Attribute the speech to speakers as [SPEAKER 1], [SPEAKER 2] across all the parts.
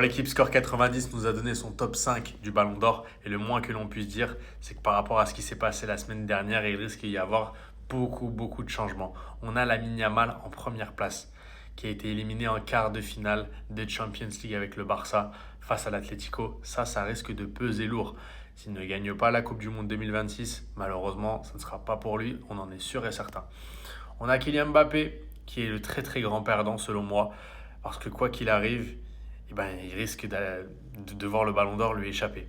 [SPEAKER 1] L'équipe Score 90 nous a donné son top 5 du Ballon d'Or et le moins que l'on puisse dire, c'est que par rapport à ce qui s'est passé la semaine dernière, il risque d'y avoir beaucoup de changements. On a Lamine Yamal en première place qui a été éliminé en quart de finale de Champions League avec le Barça face à l'Atlético. Ça risque de peser lourd. S'il ne gagne pas la Coupe du Monde 2026, malheureusement, ce ne sera pas pour lui, on en est sûr et certain. On a Kylian Mbappé qui est le très grand perdant selon moi parce que quoi qu'il arrive, eh ben, il risque de voir le Ballon d'Or lui échapper.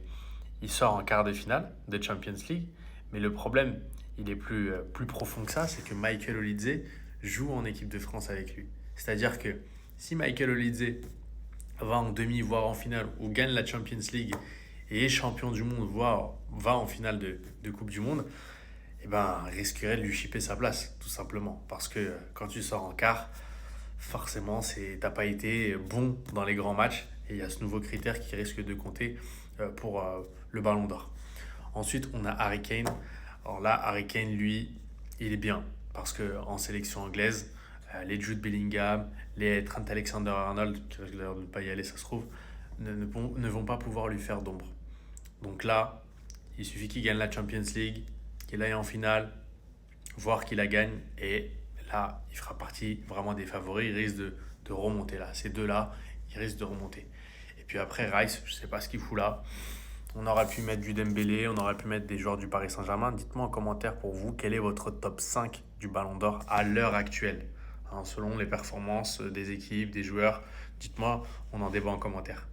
[SPEAKER 1] Il sort en quart de finale de Champions League, mais le problème, il est plus profond que ça, c'est que Michael Olidze joue en équipe de France avec lui. C'est-à-dire que si Michael Olidze va en demi, voire en finale, ou gagne la Champions League et est champion du monde, voire va en finale de Coupe du Monde, eh ben, risquerait de lui chipper sa place, tout simplement. Parce que quand tu sors en quart, forcément, t'as pas été bon dans les grands matchs. Et il y a ce nouveau critère qui risque de compter pour le Ballon d'Or. Ensuite, on a Harry Kane. Alors là, Harry Kane, lui, il est bien. Parce qu'en sélection anglaise, les Jude Bellingham, les Trent Alexander-Arnold, qui risquent d'ailleurs de ne pas y aller, ça se trouve, ne vont pas pouvoir lui faire d'ombre. Donc là, il suffit qu'il gagne la Champions League, qu'il aille en finale, voir qu'il la gagne. Et là, il fera partie vraiment des favoris. Il risque de remonter là. Ces deux-là, ils risquent de remonter. Et puis après, Rice, je ne sais pas ce qu'il fout là. On aurait pu mettre du Dembélé, on aurait pu mettre des joueurs du Paris Saint-Germain. Dites-moi en commentaire pour vous, quel est votre top 5 du Ballon d'Or à l'heure actuelle, hein, selon les performances des équipes, des joueurs. Dites-moi, on en débat en commentaire.